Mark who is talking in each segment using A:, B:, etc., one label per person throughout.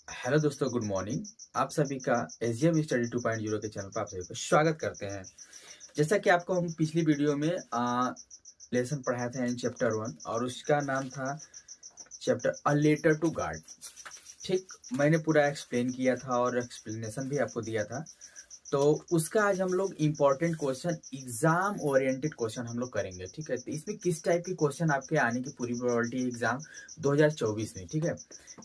A: Hello दोस्तों, good morning. आप सभी का एसजीएम स्टडी 2.0 के चैनल पर आप सभी का स्वागत करते हैं। जैसा कि आपको हम पिछली वीडियो में लेसन पढ़ाया था इन चैप्टर 1 और उसका नाम था chapter a letter to God. ठीक, मैंने पूरा एक्सप्लेन किया था और एक्सप्लेनेशन भी आपको दिया था। तो उसका आज हम लोग important question, exam oriented question हम लोग करेंगे। ठीक है, तो इसमें किस टाइप के क्वेश्चन आपके आने की पूरी प्रोबेबिलिटी एग्जाम 2024 में। ठीक है,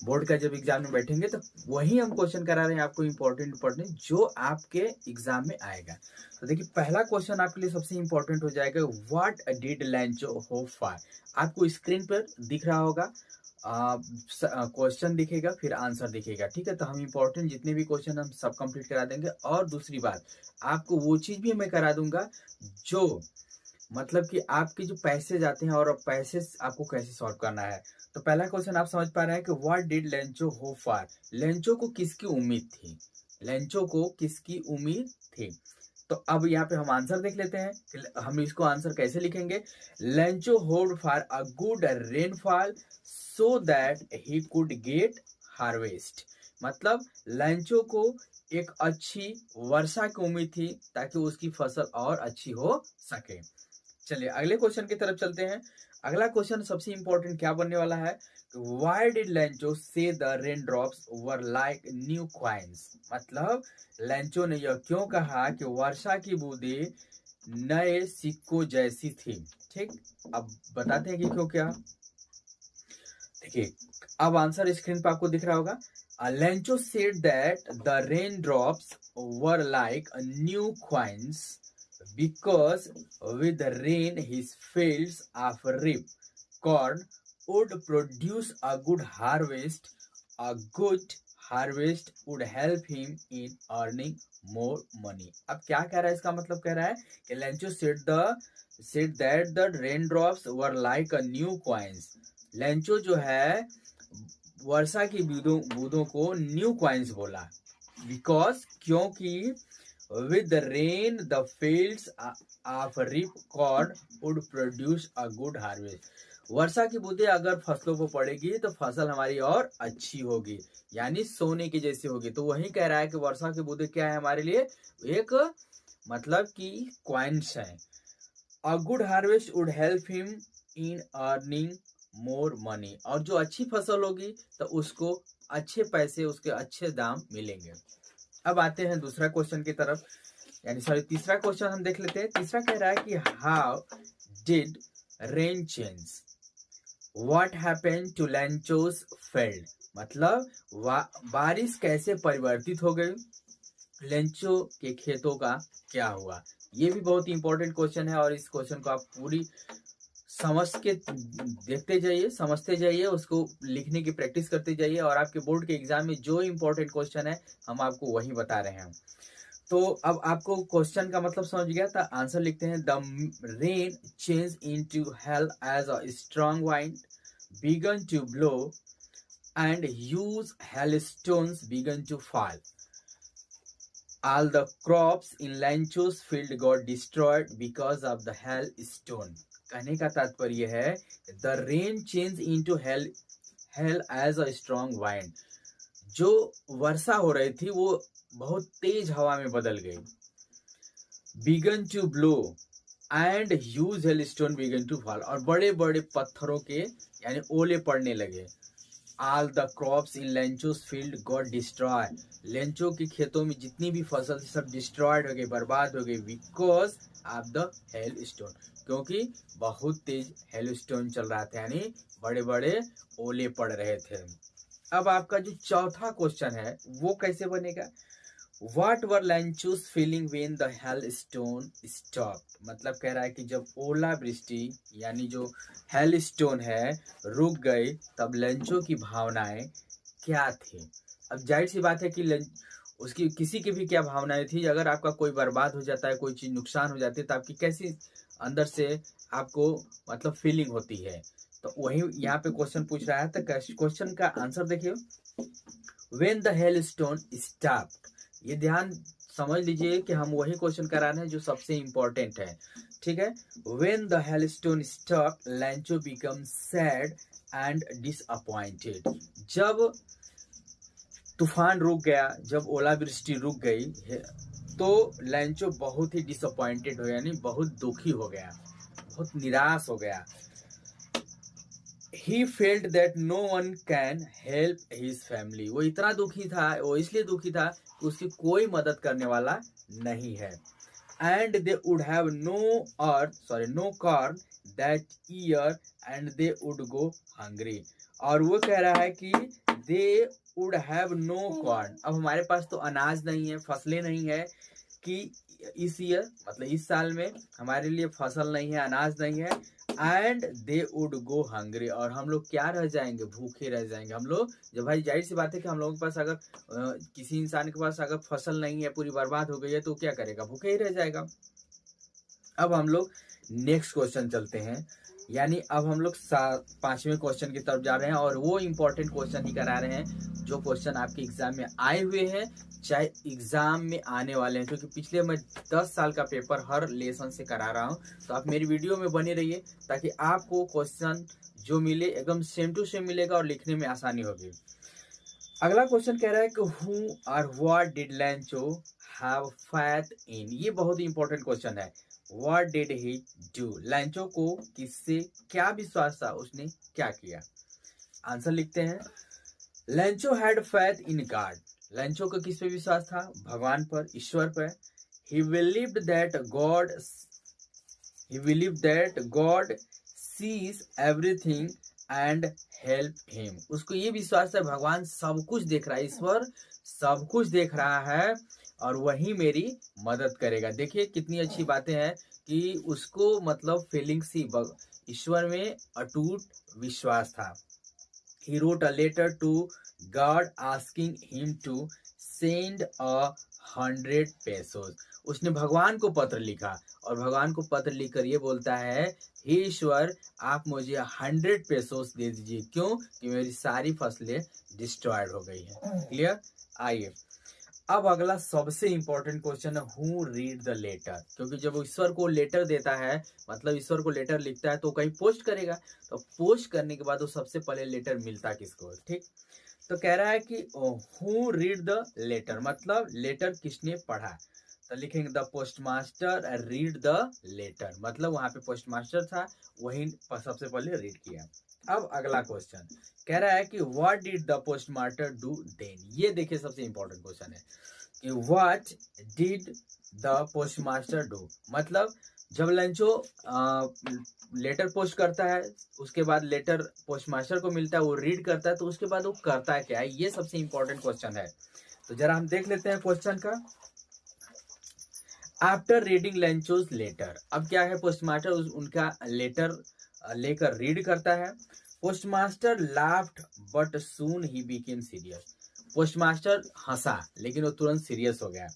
A: बोर्ड का जब एग्जाम में बैठेंगे तो वही हम क्वेश्चन करा रहे हैं आपको, इम्पोर्टेंट जो आपके एग्जाम में आएगा। तो देखिए, पहला क्वेश्चन आपके लिए सबसे इंपॉर्टेंट हो जाएगा, व्हाट डिड लैंचो होप फॉर। आपको स्क्रीन पर दिख रहा होगा, क्वेश्चन दिखेगा फिर आंसर दिखेगा। ठीक है, तो हम इंपॉर्टेंट जितने भी क्वेश्चन हम सब कंप्लीट करा देंगे। और दूसरी बात, आपको वो चीज भी मैं करा दूंगा जो मतलब कि आपके जो पैसे जाते हैं और पैसे आपको कैसे सॉल्व करना है। तो पहला क्वेश्चन आप समझ पा रहे हैं कि what did Lencho hope for. Lencho को किसकी उम्मीद थी, लेंचो को किसकी उम्मीद थी। तो अब यहाँ पे हम आंसर देख लेते हैं कि हम इसको आंसर कैसे लिखेंगे। Lencho hoped for a good rainfall so that he could get harvest. मतलब लेंचो को एक अच्छी वर्षा की उम्मीद थी ताकि उसकी फसल और अच्छी हो सके। चलिए अगले क्वेश्चन की तरफ चलते हैं। अगला क्वेश्चन सबसे इंपॉर्टेंट क्या बनने वाला है, व्हाई डिड लेंचो से the rain drops were like new coins. मतलब लेंचो ने यह क्यों कहा कि वर्षा की बूंदें नए सिक्कों जैसी थी। ठीक, अब बताते हैं कि क्यों क्या। देखिए, अब आंसर स्क्रीन पर आपको दिख रहा होगा। Lencho said that the rain drops were like new coins because with the rain his fields of reap corn would produce a good harvest. A good harvest would help him in earning more money. अब क्या कह रहा है, इसका मतलब कह रहा है कि Lencho said that the raindrops were like a new coins. Lencho जो है वर्षा की बूंदों बूंदों को न्यू कॉइन्स बोला, बिकॉज क्योंकि with the rain the fields of reap corn would produce a good harvest. वर्षा की बूंदें अगर फसलों को पड़ेगी तो फसल हमारी और अच्छी होगी, यानी सोने की जैसी होगी। तो वही कह रहा है कि वर्षा की बूंदें क्या है हमारे लिए, एक मतलब कि क्वाइंस है। A good harvest would help him in earning more money. और जो अच्छी फसल होगी तो उसको अच्छे पैसे, उसके अच्छे दाम मिलेंगे। अब आते हैं दूसरा क्वेश्चन की तरफ, यानी सॉरी तीसरा क्वेश्चन हम देख लेते हैं। तीसरा कह रहा है कि how did rain change, what happened to Lencho's field. मतलब बारिश कैसे परिवर्तित हो गई, लेंचो के खेतों का क्या हुआ। ये भी बहुत इंपॉर्टेंट क्वेश्चन है और इस क्वेश्चन को आप पूरी समझ के देखते जाइए, समझते जाइए, उसको लिखने की प्रैक्टिस करते जाइए और आपके बोर्ड के एग्जाम में जो इंपॉर्टेंट क्वेश्चन है हम आपको वही बता रहे हैं। तो अब आपको क्वेश्चन का मतलब समझ गया, तो आंसर लिखते हैं। The rain change into hail as a strong wind began to blow and huge hailstones began to fall. All the crops in Lancho's field got destroyed because of the hailstone. कहने का तात्पर्य है the rain change into hail as a strong wind. जो वर्षा हो रही थी वो बहुत तेज हवा में बदल गई। Began to blow and huge hailstone began to fall, और बड़े बड़े पत्थरों के यानी ओले पड़ने लगे। All the crops in Lencho's field got destroy. Lencho के खेतों में जितनी भी फसल थी सब डिस्ट्रॉयड हो गई, बर्बाद हो गई, because of the hell stone, क्योंकि बहुत तेज हेल स्टोन चल रहा था, यानी बड़े बड़े ओले पड़ रहे थे। अब आपका जो चौथा क्वेश्चन है वो कैसे बनेगा, What were Lancho's feeling when the hailstone stopped? मतलब कह रहा है कि जब ओला वृष्टि यानी जो हेलस्टोन है रुक गई तब लेंचो की भावनाएं क्या थी। अब जाहिर सी बात है कि उसकी किसी की भी क्या भावनाएं थी। अगर आपका कोई बर्बाद हो जाता है, कोई चीज नुकसान हो जाती है तो आपकी कैसी अंदर से आपको मतलब फीलिंग होती है। तो वही यहाँ पे क्वेश्चन पूछ रहा है, तो क्वेश्चन का आंसर देखिए। When the hailstone stopped, ये ध्यान समझ लीजिए कि हम वही क्वेश्चन करा रहे हैं जो सबसे इंपॉर्टेंट है। ठीक है, When the hailstone stopped, Lancho became sad and disappointed. जब तूफान रुक गया, जब ओलावृष्टि रुक गई तो लैंचो बहुत ही डिसअपॉइंटेड हो, यानी बहुत दुखी हो गया, बहुत निराश हो गया। He felt that no one can help his family। वो इतना दुखी था, वो इसलिए दुखी था कि उसकी कोई मदद करने वाला नहीं है। And they would have no corn that year and they would go hungry। और वो कह रहा है कि they would have no corn। अब हमारे पास तो अनाज नहीं है, फसलें नहीं है, कि इस ईयर मतलब इस साल में हमारे लिए फसल नहीं है, अनाज नहीं है। And they would go hungry, और हम लोग क्या रह जाएंगे, भूखे रह जाएंगे हम लोग। जब भाई जाहिर सी बात है कि हम लोगों के पास अगर किसी इंसान के पास अगर फसल नहीं है, पूरी बर्बाद हो गई है, तो क्या करेगा, भूखे ही रह जाएगा। अब हम लोग नेक्स्ट क्वेश्चन चलते हैं, यानी अब हम लोग 5वें क्वेश्चन की तरफ जा रहे हैं, और वो इंपॉर्टेंट क्वेश्चन ही करा रहे हैं जो क्वेश्चन आपके एग्जाम में आए हुए हैं, चाहे एग्जाम में आने वाले हैं, क्योंकि पिछले मैं 10 साल का पेपर हर लेसन से करा रहा हूं। तो आप मेरी वीडियो में बने रहिए ताकि आपको क्वेश्चन जो मिले एकदम सेम टू सेम मिलेगा और लिखने में आसानी होगी। अगला क्वेश्चन कह रहा है कि हु और what did लैंचो have faith in. ये बहुत ही इंपॉर्टेंट क्वेश्चन है। व्हाट डिड ही डू, लैंचो को किससे क्या विश्वास था, उसने क्या किया। आंसर लिखते हैं। लैंचो हैड फेथ इन गॉड। लैंचो को किस पे विश्वास था, भगवान पर, ईश्वर पर। ही believed that God sees everything and help him. उसको ये विश्वास है भगवान सब कुछ देख रहा है, ईश्वर सब कुछ देख रहा है और वही मेरी मदद करेगा। देखिए कितनी अच्छी बातें हैं कि उसको मतलब फीलिंग्स ही, ईश्वर में अटूट विश्वास था। He wrote a letter to God asking him to send 100 pesos। उसने भगवान को पत्र लिखा और भगवान को पत्र लिखकर ये बोलता है, हे ईश्वर आप मुझे 100 पेसोस दे दीजिए। क्यों? कि मेरी सारी फसलें डिस्ट्रॉयड हो गई हैं। क्लियर? आइए अब अगला सबसे इंपॉर्टेंट क्वेश्चन है, हु रीड द लेटर। क्योंकि जब ईश्वर को लेटर देता है, मतलब ईश्वर को लेटर लिखता है तो कहीं पोस्ट करेगा, तो पोस्ट करने के बाद वो सबसे पहले लेटर मिलता किसको, ठीक। तो कह रहा है कि हु रीड द लेटर, मतलब लेटर किसने पढ़ा। तो लिखेंगे the post master read the letter, मतलब वहां पे पोस्ट मास्टर था, वही सबसे पहले रीड किया। अब अगला क्वेश्चन कह रहा है कि what did the post master do then. ये देखिए सबसे इंपॉर्टेंट क्वेश्चन है कि what did the post master do, मतलब जब लंचो लेटर पोस्ट करता है, उसके बाद लेटर पोस्ट मास्टर को मिलता है, वो रीड करता है, तो उसके बाद वो करता है क्या, ये सबसे इंपॉर्टेंट क्वेश्चन है। तो जरा हम देख लेते हैं क्वेश्चन का। आफ्टर रीडिंग लंचोज लेटर, अब क्या है, पोस्ट मास्टर उनका लेटर लेकर रीड करता है। Post master laughed but soon ही बिकेम सीरियस। पोस्ट मास्टर हंसा लेकिन वो तुरंत सीरियस हो गया।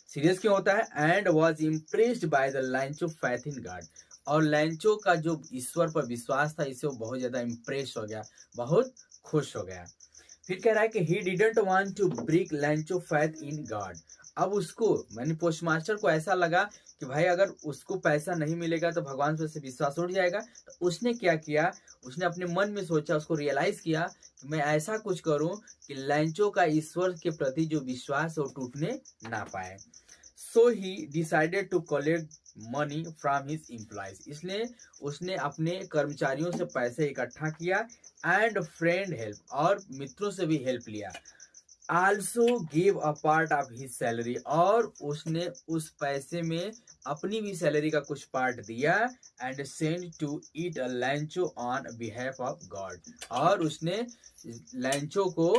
A: सीरियस क्यों होता है? And was impressed by the लैंचो faith in God, और लैंचो का जो ईश्वर पर विश्वास था, इससे वो बहुत ज्यादा इम्प्रेस हो गया, बहुत खुश हो गया। फिर कह रहा है कि he didn't want to break Lencho faith in God. अब उसको मैंने पोस्ट मास्टर को ऐसा लगा कि भाई अगर उसको पैसा नहीं मिलेगा तो भगवान से विश्वास उठ जाएगा। तो उसने क्या किया, उसने अपने मन में सोचा, उसको रियलाइज किया कि मैं ऐसा कुछ करूं कि लैंचो का ईश्वर के प्रति जो विश्वास है वो टूटने ना पाए। So he decided to collect money from his employees, इसलिए उसने अपने कर्मचारियों से पैसे इकट्ठा किया। एंड फ्रेंड हेल्प, और मित्रों से भी हेल्प लिया। Also give a part of his salary, और उसने उस पैसे में अपनी भी सैलरी का कुछ पार्ट दिया। And send to eat a Lencho on behalf of God, और उसने लैंचो को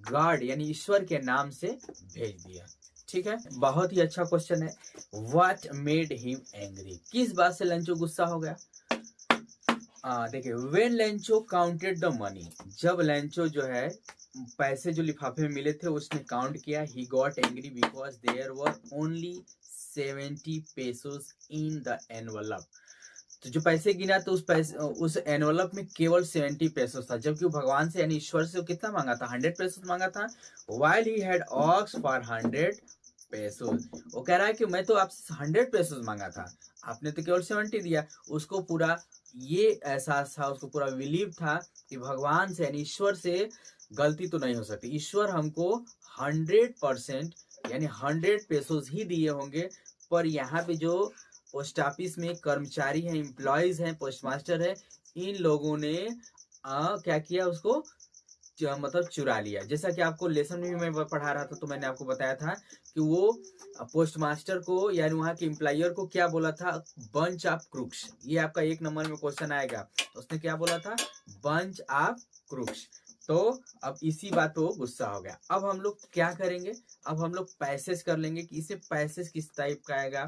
A: गॉड यानी ईश्वर के नाम से भेज दिया। ठीक है, बहुत ही अच्छा क्वेश्चन है। व्हाट मेड हिम एंग्री, किस बात से लैंचो गुस्सा हो गया। देखिए, व्हेन लैंचो काउंटेड द मनी, जब लैंचो जो है पैसे जो लिफाफे में मिले थे उसने काउंट किया। He got angry because there were only 70 pesos in the envelope. तो जो पैसे गिना तो उस एनवलप में केवल 70 पेसोस था, जबकि वो भगवान से यानी ईश्वर से कितना मांगा था, 100 पेसोस मांगा था। While he had asked for 100 pesos, वो कह रहा है कि मैं तो आपसे 100 पेसोस मांगा था, आपने तो केवल 70 दिया। उसको पूरा ये एहसास था, उसको पूरा बिलीव था कि भगवान से यानी ईश्वर से गलती तो नहीं हो सकती। ईश्वर हमको 100% यानी 100 पेसोस ही दिए होंगे, पर यहाँ पे जो पोस्ट ऑफिस में कर्मचारी हैं, एम्प्लॉयज हैं, पोस्टमास्टर है, इन लोगों ने क्या किया, उसको मतलब चुरा लिया। जैसा कि आपको लेसन में भी मैं पढ़ा रहा था तो मैंने आपको बताया था कि वो पोस्ट मास्टर को यानी वहाँ के एम्प्लॉयर को क्या बोला था, बंच ऑफ क्रूक्स। ये आपका 1 नंबर में क्वेश्चन आएगा, तो उसने क्या बोला था, बंच ऑफ क्रूक्स। तो अब इसी बात पे वो गुस्सा हो गया। अब हम लोग क्या करेंगे, अब हम लोग पैसेज कर लेंगे कि इसे पैसेज किस टाइप का आएगा,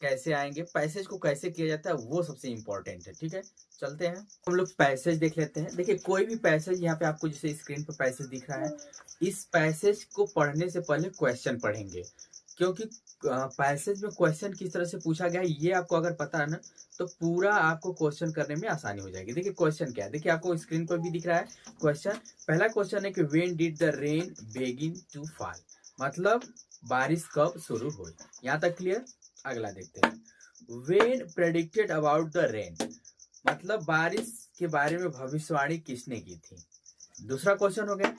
A: कैसे आएंगे, पैसेज को कैसे किया जाता है, वो सबसे इंपॉर्टेंट है। ठीक है, चलते हैं हम लोग पैसेज देख लेते हैं। देखिए कोई भी पैसेज, यहाँ पे आपको जैसे स्क्रीन पर पैसेज दिख रहा है, इस पैसेज को पढ़ने से पहले क्वेश्चन पढ़ेंगे, क्योंकि पैसेज में क्वेश्चन किस तरह से पूछा गया है ये आपको अगर पता है ना, तो पूरा आपको क्वेश्चन करने में आसानी हो जाएगी। देखिए क्वेश्चन क्या है, देखिए आपको स्क्रीन पर भी दिख रहा है क्वेश्चन। पहला क्वेश्चन है कि when did the rain begin to fall, मतलब बारिश कब शुरू हुई। यहाँ तक क्लियर। अगला देखते हैं, when predicted about the rain, मतलब बारिश के बारे में भविष्यवाणी किसने की थी। दूसरा क्वेश्चन हो गया।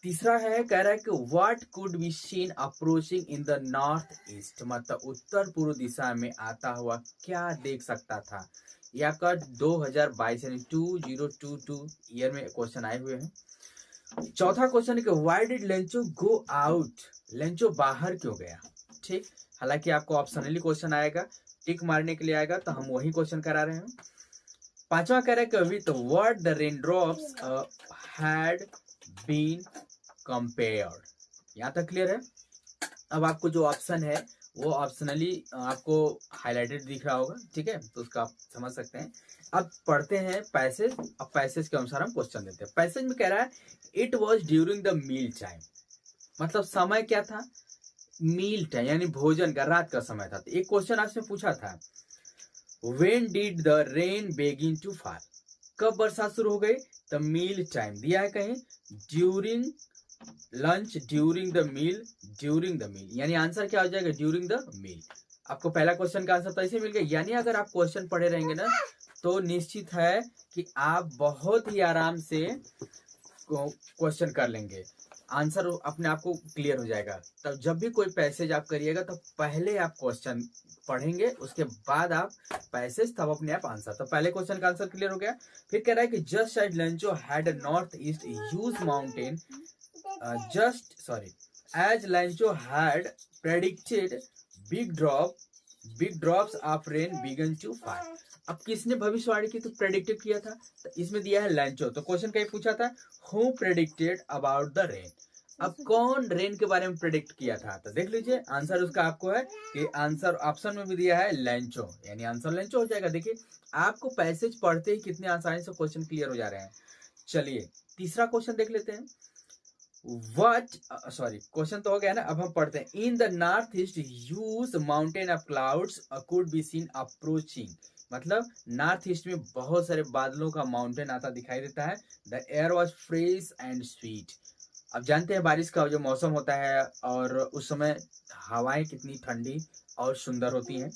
A: तीसरा है, कह रहा है कि what could be seen approaching in the north east, मतलब उत्तर पूर्व दिशा में आता हुआ क्या देख सकता था। यह आपका 2022 यानी 2022 ईयर में क्वेश्चन आए हुए हैं। चौथा क्वेश्चन है कि why did Lencho go out, Lencho बाहर क्यों गया। ठीक, हालांकि आपको ऑप्शनली क्वेश्चन आएगा, टिक मारने के लिए आएगा, तो हम वही क्वेश्चन करा रहे हैं। पांचवा कह रहा है कि with what the rain drops had been compared. यहाँ तक क्लियर है। अब आपको जो ऑप्शन है वो ऑप्शनली आपको हाईलाइटेड दिख रहा होगा, ठीक है, तो उसका आप समझ सकते हैं। अब पढ़ते हैं पैसेज। अब पैसेज के अनुसार हम क्वेश्चन देते हैं। पैसेज में कह रहा है it was during the meal time, मतलब समय क्या था, मील टाइम यानी भोजन का, रात का समय था। तो एक क्वेश्चन आपसे पूछा था when did the rain begin to fall, कब बरसात शुरू हो गई। द मील टाइम दिया है कहीं during lunch, during the meal, during the meal, यानी आंसर क्या हो जाएगा, ड्यूरिंग द मील। आपको पहला क्वेश्चन का आंसर तो ऐसे मिल गया। यानी अगर आप क्वेश्चन पढ़े रहेंगे ना, तो निश्चित है कि आप बहुत ही आराम से क्वेश्चन कर लेंगे, आंसर अपने आप को क्लियर हो जाएगा। तब जब भी कोई पैसेज आप करिएगा तो पहले आप क्वेश्चन पढ़ेंगे, उसके बाद आप पैसेज, तब अपने आप आंसर। तो पहले क्वेश्चन का आंसर क्लियर हो गया। फिर कह रहा है कि just side Lencho had north east huge mountain, as Lancho had predicted, big drops of rain began to fall. अब किसने भविष्यवाणी की, तो प्रेडिक्टेड किया था, तो इसमें दिया है लैंचो। तो क्वेश्चन कहीं पूछा था who predicted about the rain, अब कौन रेन के बारे में प्रेडिक्ट किया था। तो देख लीजिए आंसर उसका आपको है कि आंसर ऑप्शन में भी दिया है लैंचो, यानी आंसर लैंचो हो जाएगा। देखिए आपको पैसेज पढ़ते ही कितने आसानी से क्वेश्चन क्लियर हो जा रहे हैं। चलिए तीसरा क्वेश्चन देख लेते हैं। क्वेश्चन तो हो गया ना, अब हम पढ़ते हैं। In the north east huge mountain of clouds could be seen approaching, मतलब नॉर्थ ईस्ट में बहुत सारे बादलों का माउंटेन आता दिखाई देता है। The air was fresh and sweet, अब जानते हैं बारिश का जो मौसम होता है और उस समय हवाएं कितनी ठंडी और सुंदर होती हैं।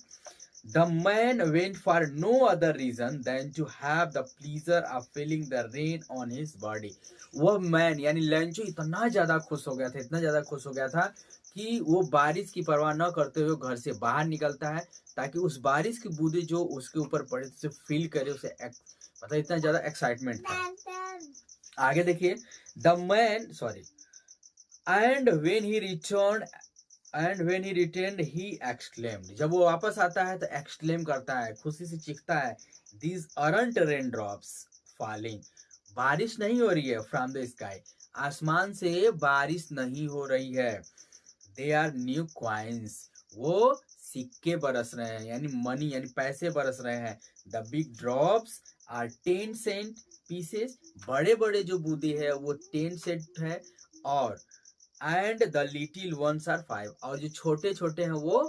A: The man went for no other reason than to have the pleasure of feeling the rain on his body. वह मैन यानी लेंचो इतना ज्यादा खुश हो गया था, इतना ज्यादा खुश हो गया था कि वो बारिश की परवाह न करते हुए घर से बाहर निकलता है, ताकि उस बारिश की बूंदें जो उसके ऊपर पड़े उसे फील करे, उसे मतलब इतना ज्यादा एक्साइटमेंट था। आगे देखिए, the man and when he returned he exclaimed, जब वो वापस आता है तो exclaim करता है, खुशी से चीखता है, these aren't raindrops falling, बारिश नहीं हो रही है from the sky, आसमान से बारिश नहीं हो रही है, they are new coins, वो सिक्के बरस रहे हैं, यानी मनी यानी पैसे बरस रहे हैं। the big drops are 10 cent pieces, बड़े बड़े जो बूंदे है वो 10 सेंट है, और and the little ones are 5, और जो छोटे छोटे हैं वो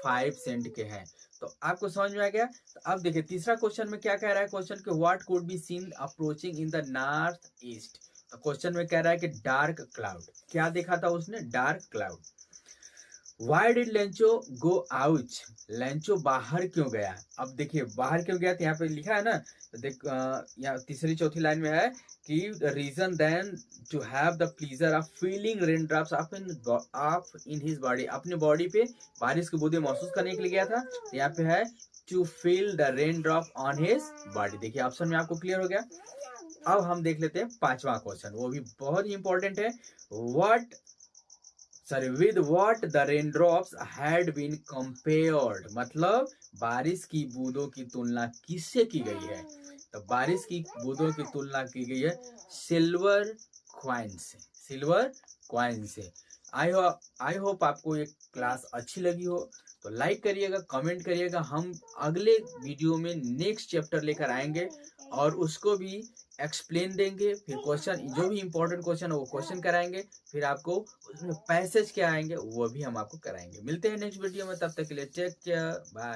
A: 5 सेंट के हैं। तो आपको समझ में आ गया। तो अब देखिए तीसरा क्वेश्चन में क्या कह रहा है, क्वेश्चन के what could be seen approaching in the north east. तो क्वेश्चन में कह रहा है कि डार्क क्लाउड, क्या देखा था उसने, dark cloud. Why did Lencho go out, Lencho बाहर क्यों गया। अब देखिए बाहर क्यों गया, तो यहाँ पे लिखा है ना देख यहाँ तीसरी चौथी लाइन में है कि reason then to have the pleasure of feeling rain drops of in his body, अपनी बॉडी पे बारिश की बूंदें महसूस करने के लिए गया था। तो यहाँ पे है to feel the rain drop on his body. देखिए ऑप्शन में आपको क्लियर हो गया। अब हम देख लेते हैं पांचवा क्वेश्चन, वो भी बहुत ही इंपॉर्टेंट है। With what the rain drops had been compared, मतलब बारिश की बूंदों की तुलना किससे की गई है? तो बारिश की बूंदों की तुलना की गई है सिल्वर कॉइन से, सिल्वर कॉइन से। आई होप आपको ये क्लास अच्छी लगी हो, तो लाइक करिएगा, कमेंट करिएगा। हम अगले वीडियो में नेक्स्ट चैप्टर लेकर आएंगे और उसको भी एक्सप्लेन देंगे, फिर क्वेश्चन जो भी इंपॉर्टेंट क्वेश्चन है वो क्वेश्चन कराएंगे, फिर आपको उसमें पैसेज क्या आएंगे वो भी हम आपको कराएंगे। मिलते हैं नेक्स्ट वीडियो में, तब तक के लिए टेक केयर, बाय।